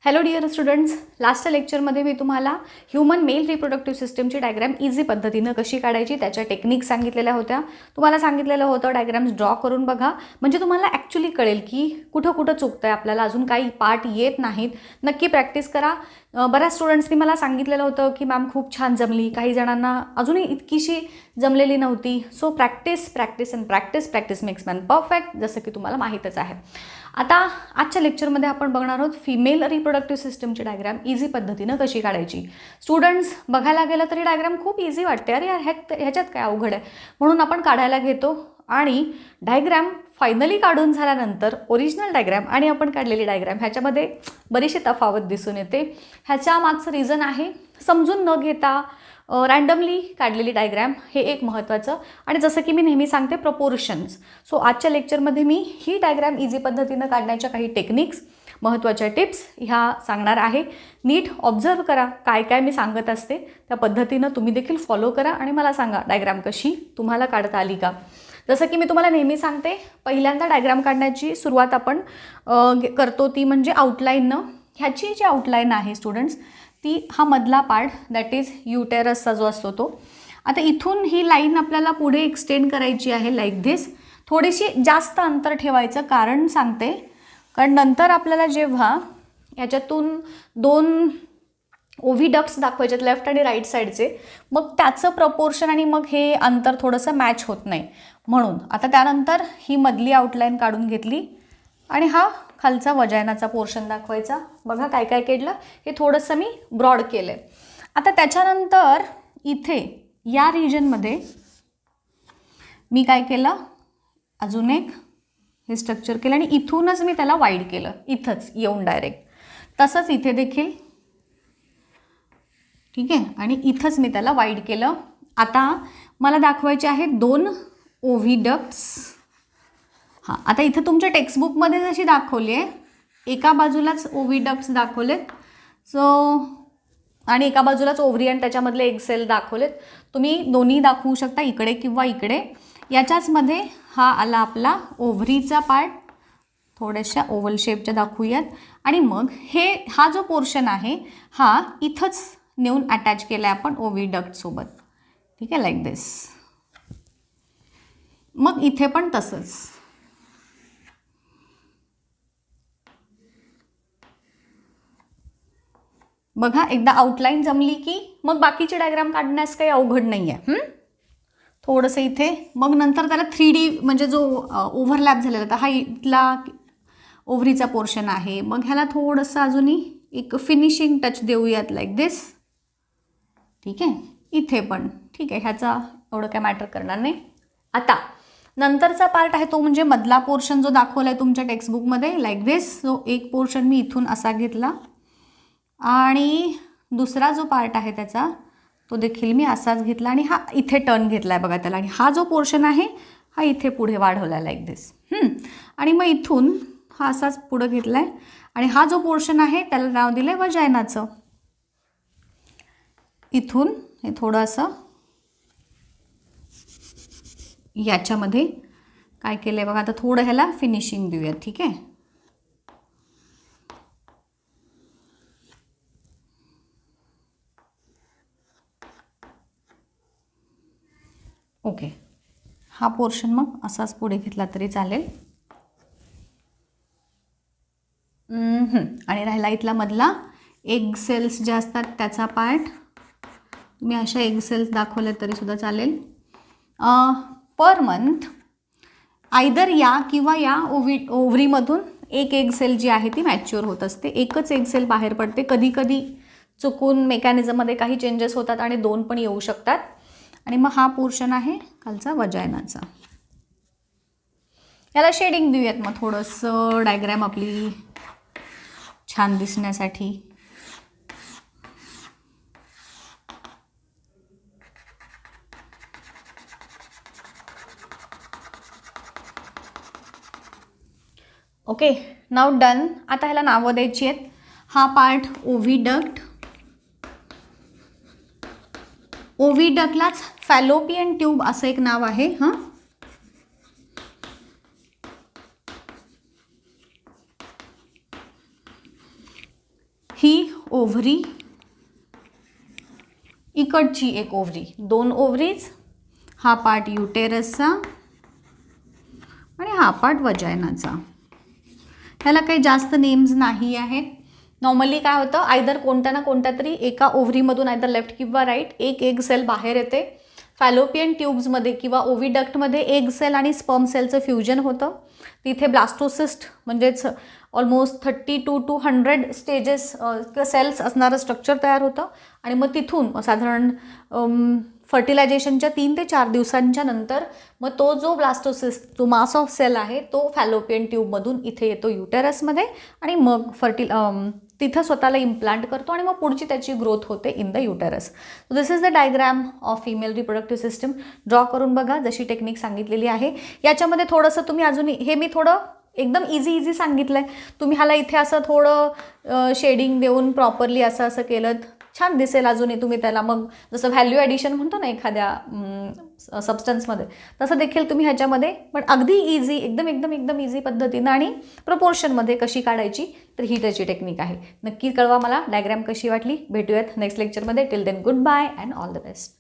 Hello dear students, last लेक्चरमध्ये मी तुम्हाला human male reproductive सिस्टमची डायग्राम इझी पद्धतीनं कशी काढायची त्याच्या टेक्निक सांगितलेल्या होत्या. तुम्हाला सांगितलेलं होतं डायग्राम्स ड्रॉ करून बघा, म्हणजे तुम्हाला ॲक्च्युली कळेल की कुठं कुठं चुकतं आहे, आपल्याला अजून काही पार्ट येत नाहीत. नक्की प्रॅक्टिस करा. बऱ्याच स्टुडंट्सनी मला सांगितलेलं होतं की मॅम खूप छान जमली, काही जणांना अजूनही इतकीशी जमलेली नव्हती. So practice practice and practice, practice makes man perfect, जसं की तुम्हाला माहीतच आहे. आता आजच्या लेक्चरमध्ये आपण बघणार आहोत फिमेल रिप्रोडक्टिव्ह सिस्टमची डायग्राम इझी पद्धतीनं कशी काढायची. स्टुडंट्स, बघायला गेलं तरी डायग्राम खूप इझी वाटते. अरे यार, ह्याच्यात काय अवघड आहे, म्हणून आपण काढायला घेतो. आणि डायग्राम फायनली काढून झाल्यानंतर ओरिजिनल डायग्राम आणि आपण काढलेली डायग्राम ह्याच्यामध्ये बरीचशी तफावत दिसून येते. ह्याच्या मागचं रिझन आहे समजून न घेता रँडमली काढलेली डायग्राम, हे एक महत्त्वाचं. आणि जसं की मी नेहमी सांगते, प्रपोर्शन्स. सो आजच्या लेक्चरमध्ये मी ही डायग्राम इझी पद्धतीनं काढण्याच्या काही टेक्निक्स, महत्त्वाच्या टिप्स ह्या सांगणार आहे. नीट ऑब्झर्व करा काय काय मी सांगत असते, त्या पद्धतीनं तुम्ही देखील फॉलो करा आणि मला सांगा डायग्राम कशी तुम्हाला काढता आली का. जसं की मी तुम्हाला नेहमी सांगते, पहिल्यांदा डायग्राम काढण्याची सुरुवात आपण करतो ती म्हणजे आउटलाईननं. ह्याची जी आउटलाईन आहे स्टुडंट्स, ती हा मधला पार्ट, दॅट इज युटेरसचा जो असतो तो. आता इथून ही लाईन आपल्याला पुढे एक्सटेंड करायची आहे लाईक धिस. थोडीशी जास्त अंतर ठेवायचं, कारण सांगते, कारण नंतर आपल्याला जेव्हा याच्यातून दोन ओव्हिडक्ट्स दाखवायचे लेफ्ट आणि राईट साईडचे, मग त्याचं प्रपोर्शन आणि मग हे अंतर थोडंसं मॅच होत नाही. म्हणून आता त्यानंतर ही मधली आउटलाईन काढून घेतली आणि हा खालचा वजायनाचा पोर्शन दाखवायचा. बघा काय काय केलं, हे थोडंसं मी ब्रॉड केलं आहे. आता त्याच्यानंतर इथे या रिजनमध्ये मी काय केलं, अजून एक हे स्ट्रक्चर केलं आणि इथूनच मी त्याला वाईड केलं, इथंच येऊन डायरेक्ट. तसंच इथे देखील, ठीक आहे, आणि इथंच मी त्याला वाईड केलं. आता मला दाखवायचे आहेत दोन ओव्हिडक्ट्स. हां, आता इथं तुमच्या टेक्स्टबुकमध्ये जशी दाखवली आहे, एका बाजूलाच ओव्हिडक्ट्स दाखवलेत, सो आणि एका बाजूलाच ओव्हरी आणि त्याच्यामधले एग सेल दाखवलेत. तुम्ही दोन्ही दाखवू शकता, इकडे किंवा इकडे. याच्याचमध्ये हा आला आपला ओव्हरीचा पार्ट, थोड्याशा ओव्हल शेपच्या दाखवूयात. आणि मग हा जो पोर्शन आहे हा इथंच नेऊन अटॅच केला आहे आपण ओव्हिडक्टसोबत, ठीक आहे, लाईक दिस. मग इथे पण तसंच. बघा, एकदा आउटलाईन जमली की मग बाकीचे डायग्राम काढण्यास काही अवघड नाही आहे. थोडंसं इथे, मग नंतर त्याला 3D म्हणजे जो ओव्हरलॅप झालेला होता, हा इथला ओव्हरीचा पोर्शन आहे. मग ह्याला थोडंसं अजूनही एक फिनिशिंग टच देऊयात लाईक दिस, ठीक आहे. इथे पण ठीक आहे, ह्याचा एवढं काय मॅटर करणार नाही. आता नंतरचा पार्ट आहे तो म्हणजे मधला पोर्शन जो दाखवला आहे तुमच्या टेक्स्टबुकमध्ये लाईक दिस. सो एक पोर्शन मी इथून असा घेतला आणि दुसरा जो पार्ट आहे त्याचा तो देखील मी असाच घेतला आणि हा इथे टर्न घेतला आहे बघा त्याला. आणि हा जो पोर्शन आहे हा इथे पुढे वाढवला आहे लाईक दिस. आणि मग इथून हा असाच पुढं घेतला आहे आणि हा जो पोर्शन आहे त्याला नाव दिलं आहे वजायनाचं. इथून हे थोडं असं याच्यामध्ये काय केलं आहे बघा. आता थोडं ह्याला फिनिशिंग देऊया, ठीक आहे. ओके, हा पोर्शन मग असाच पुढे घेतला तरी चालेल. आणि राहिला इथला मधला एग सेल्स जे असतात त्याचा पार्ट. तुम्ही अशा एग सेल्स दाखवले तरीसुद्धा चालेल. पर मंथ आयदर या किंवा या ओव्हरीमधून एक एग सेल जी आहे ती मॅच्युअर होत असते. एकच एग सेल बाहेर पडते. कधी कधी चुकून मेकॅनिझममध्ये काही चेंजेस होतात आणि दोन पण येऊ शकतात. आणि मग हा पोर्शन आहे खालचा वजायनाचा. याला शेडिंग देऊयात मग थोडंसं, डायग्राम आपली छान दिसण्यासाठी. ओके, नाव डन. आता ह्याला नावं द्यायची आहेत. हा पार्ट ओव्हिडक्ट. ओव्हिडक्टलाच फॅलोपियन ट्यूब असं एक नाव आहे. हां, ही ओव्हरी, इकडची एक ओव्हरी, 2 ओव्हरीज, हा पार्ट युटेरसचा आणि हा पार्ट वजायनाचा. ह्याला काही जास्त नेम्स नाही आहेत. नॉर्मली काय होतं, आयदर कोणत्या ना कोणत्या तरी एका ओव्हरीमधून आयदर लेफ्ट किंवा राईट एक एग सेल बाहेर येते. फॅलोपियन ट्यूब्समध्ये किंवा ओव्हिडक्टमध्ये एग सेल आणि स्पर्म सेलचं फ्युजन होतं. तिथे ब्लास्टोसिस्ट म्हणजेच ऑलमोस्ट 32 to 100 स्टेजेस किंवा सेल्स असणारं स्ट्रक्चर तयार होतं आणि मग तिथून साधारण फर्टिलायझेशनच्या 3 ते 4 दिवसांच्या नंतर मग तो जो ब्लास्टोसिस्ट, जो मास ऑफ सेल आहे तो फॅलोपियन ट्यूबमधून इथे येतो युटेरसमध्ये आणि मग तिथं स्वतःला इम्प्लांट करतो आणि मग पुढची त्याची ग्रोथ होते in the uterus. So this is the diagram of female reproductive system. Draw करून बघा जशी टेक्निक सांगितलेली आहे. याच्यामध्ये थोडंसं तुम्ही अजून, हे मी थोडं एकदम इझी सांगितलं आहे, तुम्ही ह्याला इथे असं थोडं शेडिंग देऊन प्रॉपरली असं केलं छान दिसेल. अजूनही तुम्ही त्याला मग जसं व्हॅल्यू ॲडिशन म्हणतो ना एखाद्या सबस्टन्समध्ये, तसं देखील तुम्ही ह्याच्यामध्ये, पण अगदी इझी, एकदम इझी पद्धतीनं आणि प्रपोर्शनमध्ये कशी काढायची, तर ही त्याची टेक्निक आहे. नक्की कळवा मला डायग्राम कशी वाटली. भेटूयात नेक्स्ट लेक्चरमध्ये. Till then goodbye and all the best.